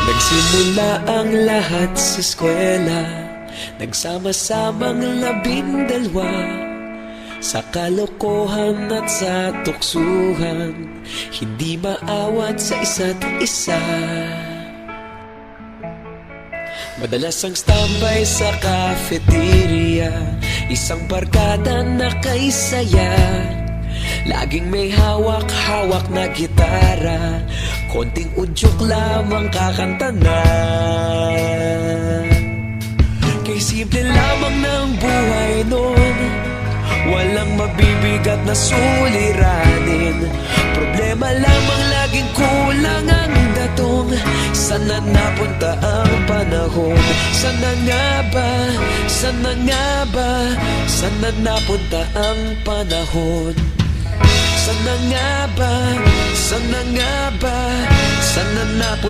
Nagsimula ang lahat sa eskwela, nagsama-samang 12. Sa kalokohan at sa tuksuhan, hindi maawat sa isa't isa. Madalas ang standby sa cafeteria, isang barkada na kay saya. Laging may hawak-hawak na gitara, konting udyok lamang kakanta na. Kay simple lamang ng buhay nun, walang mabibigat na suliranin. Problema lamang laging kulang ang datong. Sana napunta ang panahon? Sana nga ba? Sana nga ba? Sana napunta ang panahon? Sana nga ba? Sana nga ba? Sana napunta